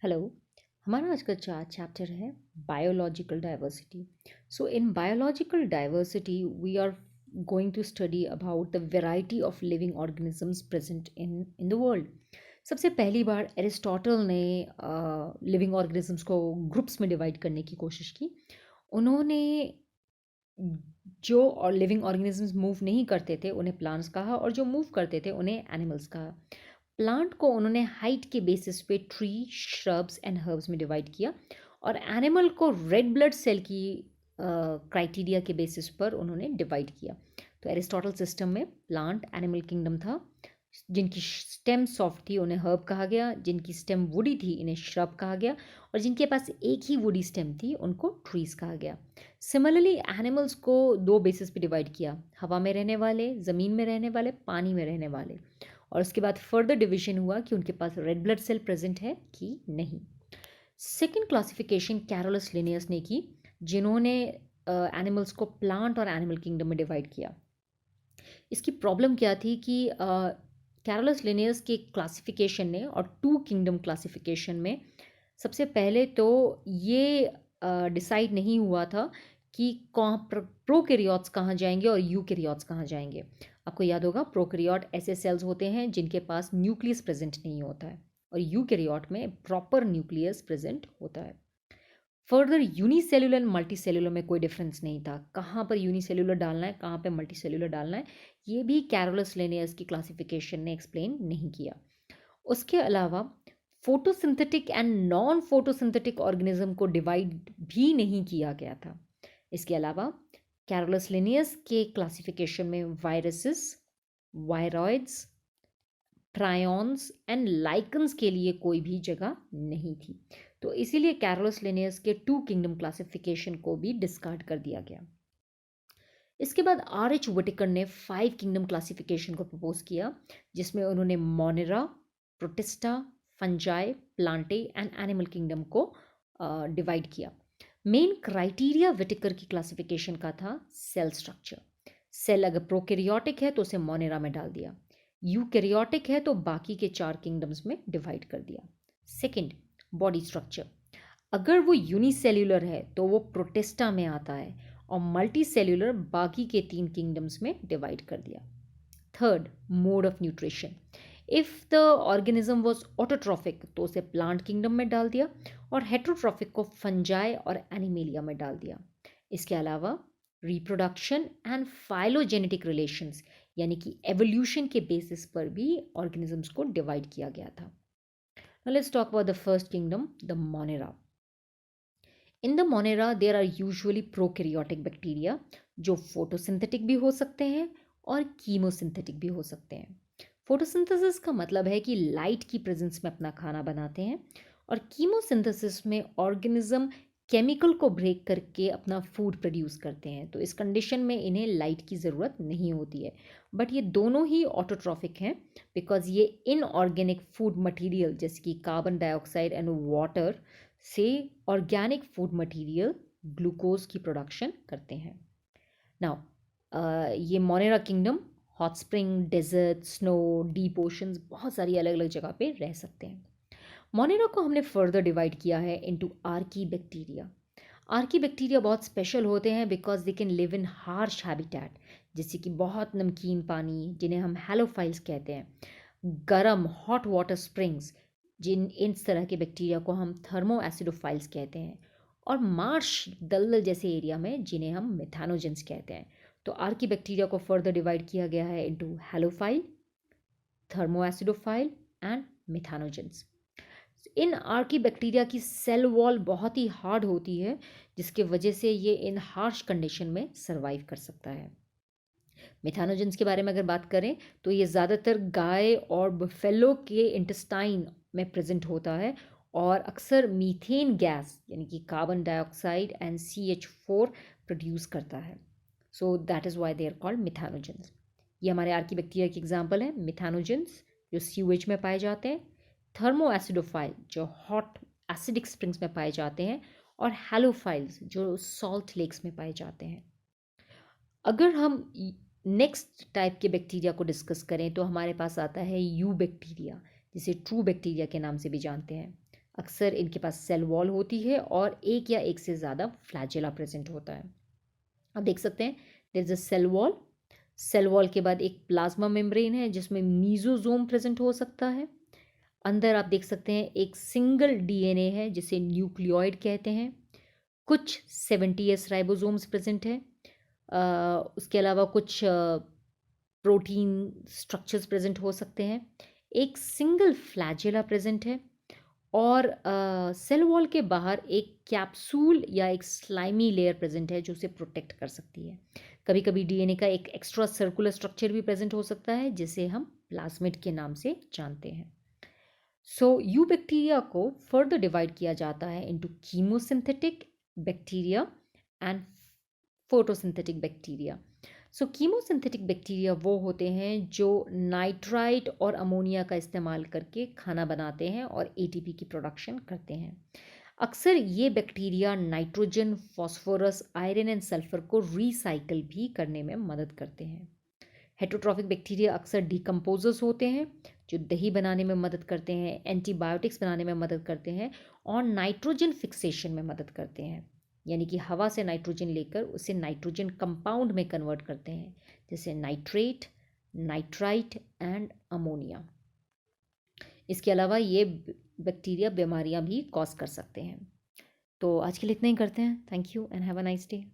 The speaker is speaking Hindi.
हेलो। हमारा आज का चैप्टर है biological diversity. So in biological diversity we are going to study about the variety of living organisms present in the world. सबसे पहली बार एरिस्टोटल ने लिविंग ऑर्गेनिजम्स को ग्रुप्स में डिवाइड करने की कोशिश की। उन्होंने जो और लिविंग ऑर्गेनिजम्स मूव नहीं करते थे उन्हें प्लांट्स कहा, और जो मूव करते थे उन्हें एनिमल्स कहा। प्लांट को उन्होंने हाइट के बेसिस पे ट्री, श्रब्स एंड हर्ब्स में डिवाइड किया, और एनिमल को रेड ब्लड सेल की क्राइटेरिया के बेसिस पर उन्होंने डिवाइड किया। तो एरिस्टोटल सिस्टम में प्लांट एनिमल किंगडम था। जिनकी स्टेम सॉफ्ट थी उन्हें हर्ब कहा गया, जिनकी स्टेम वुडी थी इन्हें श्रब कहा गया, और जिनके पास एक ही वुडी स्टेम थी उनको ट्रीज कहा गया। सिमिलरली एनिमल्स को दो बेसिस पे डिवाइड किया, हवा में रहने वाले, ज़मीन में रहने वाले, पानी में रहने वाले। और उसके बाद फर्दर डिवीजन हुआ कि उनके पास रेड ब्लड सेल प्रेजेंट है कि नहीं। सेकेंड क्लासिफिकेशन कैरोलस लिनियस ने की, जिन्होंने एनिमल्स को प्लांट और एनिमल किंगडम में डिवाइड किया। इसकी प्रॉब्लम क्या थी कि कैरोलस लिनियस के क्लासिफिकेशन ने और टू किंगडम क्लासिफिकेशन में सबसे पहले तो ये डिसाइड नहीं हुआ था कि प्रोकैरियोट्स कहाँ जाएंगे और यूकैरियोट्स कहाँ जाएंगे। आपको याद होगा, प्रोकैरियोट ऐसे सेल्स होते हैं जिनके पास न्यूक्लियस प्रेजेंट नहीं होता है, और यूकैरियोट में प्रॉपर न्यूक्लियस प्रेजेंट होता है। फर्दर यूनिसेल्युलर एंड मल्टीसेल्युलर में कोई डिफरेंस नहीं था, कहाँ पर यूनिसेल्युलर डालना है, कहाँ पर मल्टीसेल्युलर डालना है, ये भी कैरोलस लिनियस की क्लासिफिकेशन ने एक्सप्लेन नहीं किया। उसके अलावा photosynthetic and non photosynthetic organism को डिवाइड भी नहीं किया गया था। इसके अलावा कैरोलस लिनियस के क्लासिफिकेशन में वायरसेस, वायरॉइड्स, ट्रायॉन्स एंड लाइकन्स के लिए कोई भी जगह नहीं थी। तो इसीलिए कैरोलस लिनियस के टू किंगडम क्लासिफिकेशन को भी डिस्कार्ड कर दिया गया। इसके बाद R.H. विटिकर ने 5 किंगडम क्लासिफिकेशन को प्रपोज किया, जिसमें उन्होंने Monera, protista, fungi, Plantae and animal kingdom को डिवाइड किया। मेन क्राइटेरिया विटिकर की क्लासिफिकेशन का था सेल स्ट्रक्चर। सेल अगर प्रोकैरियोटिक है तो उसे मोनेरा में डाल दिया, यूकैरियोटिक है तो बाकी के 4 किंगडम्स में डिवाइड कर दिया। Second, body structure. अगर वो यूनिसेल्युलर है तो वो प्रोटिस्टा में आता है, और मल्टी सेल्यूलर बाकी के 3 किंगडम्स में डिवाइड कर दिया। Third, mode of nutrition. If the organism was autotrophic तो उसे प्लांट किंगडम में डाल दिया, और हेट्रोट्रॉफिक को फंजाई और एनिमेलिया में डाल दिया। इसके अलावा रिप्रोडक्शन एंड फाइलोजेनेटिक रिलेशंस यानी कि एवोल्यूशन के बेसिस पर भी ऑर्गेनिजम्स को डिवाइड किया गया था। Now let's talk about the first kingdom, the Monera. In the Monera there are usually prokaryotic bacteria, जो फोटोसिंथेटिक भी हो सकते हैं और कीमोसिंथेटिक भी हो सकते हैं। फोटोसिंथेसिस का मतलब है कि लाइट की प्रेजेंस में अपना खाना बनाते हैं, और कीमोसिंथेसिस में ऑर्गेनिज्म केमिकल को ब्रेक करके अपना फूड प्रोड्यूस करते हैं। तो इस कंडीशन में इन्हें लाइट की ज़रूरत नहीं होती है, बट ये दोनों ही ऑटोट्रॉफिक हैं, बिकॉज ये इनऑर्गेनिक फूड मटेरियल जैसे कि कार्बन डाइऑक्साइड एंड वाटर से ऑर्गेनिक फूड मटेरियल ग्लूकोज की प्रोडक्शन करते हैं। नाउ ये Monera kingdom hot spring, desert, snow, deep oceans, बहुत सारी अलग अलग जगह पे रह सकते हैं। मोनेरा को हमने फर्दर डिवाइड किया है into Archie bacteria. Archie bacteria बहुत स्पेशल होते हैं because they can live in harsh habitat, जैसे कि बहुत नमकीन पानी जिन्हें हम हैलोफाइल्स कहते हैं, गरम हॉट वाटर स्प्रिंग्स जिन इस तरह के बैक्टीरिया को हम थर्मो एसिडोफाइल्स कहते हैं, और मार्श दलदल जैसे एरिया में जिन्हें हम मिथानोजेंस कहते हैं। तो आर्की बैक्टीरिया को फर्दर डिवाइड किया गया है into halophile, thermoacidophile and methanogens. इन आर्की बैक्टीरिया की सेल वॉल बहुत ही हार्ड होती है, जिसके वजह से ये इन हार्श कंडीशन में सर्वाइव कर सकता है। मिथानोजेंस के बारे में अगर बात करें तो ये ज़्यादातर गाय और बफेलो के इंटेस्टाइन में प्रेजेंट होता है, और अक्सर मीथेन गैस यानी कि carbon dioxide and CH4 produce करता है। So that is why they are called methanogens. ये हमारे आर्की बैक्टीरिया के एग्जाम्पल हैं, मिथानोजेंस जो सीवेज में पाए जाते हैं, थर्मो एसिडोफाइल जो हॉट एसिडिक स्प्रिंग्स में पाए जाते हैं, और हैलोफाइल्स जो सॉल्ट लेक्स में पाए जाते हैं। अगर हम नेक्स्ट टाइप के बैक्टीरिया को डिस्कस करें तो हमारे पास आता है यू बैक्टीरिया, जिसे ट्रू बैक्टीरिया के नाम से भी जानते हैं। अक्सर इनके पास सेल वॉल होती है और एक या एक से ज़्यादा फ्लैजेला प्रेजेंट होता है। आप देख सकते हैं there is a cell wall. Cell wall के बाद एक प्लाज्मा मेम्ब्रेन है जिसमें मीजोजोम प्रेजेंट हो सकता है। अंदर आप देख सकते हैं एक सिंगल डीएनए है जिसे न्यूक्लियोइड कहते हैं। कुछ 70s राइबोसोम्स प्रेजेंट है। उसके अलावा कुछ प्रोटीन स्ट्रक्चर्स प्रेजेंट हो सकते हैं। एक सिंगल फ्लैजेला प्रेजेंट है और सेल वॉल के बाहर एक कैप्सूल या एक स्लाइमी लेयर प्रेजेंट है जो उसे प्रोटेक्ट कर सकती है। कभी कभी डीएनए का एक एक्स्ट्रा सर्कुलर स्ट्रक्चर भी प्रेजेंट हो सकता है जिसे हम प्लाज्मिड के नाम से जानते हैं। सो यू बैक्टीरिया को फर्दर डिवाइड किया जाता है into chemosynthetic bacteria and photosynthetic bacteria. So chemosynthetic bacteria वो होते हैं जो नाइट्राइट और अमोनिया का इस्तेमाल करके खाना बनाते हैं और एटीपी की प्रोडक्शन करते हैं। अक्सर ये bacteria nitrogen, phosphorus, iron and sulphur को रिसाइकल भी करने में मदद करते हैं। हेटरोट्रॉफिक बैक्टीरिया अक्सर डिकम्पोजर्स होते हैं जो दही बनाने में मदद करते हैं, एंटीबायोटिक्स बनाने में मदद करते हैं और नाइट्रोजन फिक्सेशन में मदद करते हैं। यानी कि हवा से नाइट्रोजन लेकर उसे नाइट्रोजन कंपाउंड में कन्वर्ट करते हैं जैसे नाइट्रेट, नाइट्राइट एंड अमोनिया। इसके अलावा ये बैक्टीरिया बीमारियां भी कॉज कर सकते हैं। तो आज के लिए इतना ही करते हैं। Thank you and have a nice day.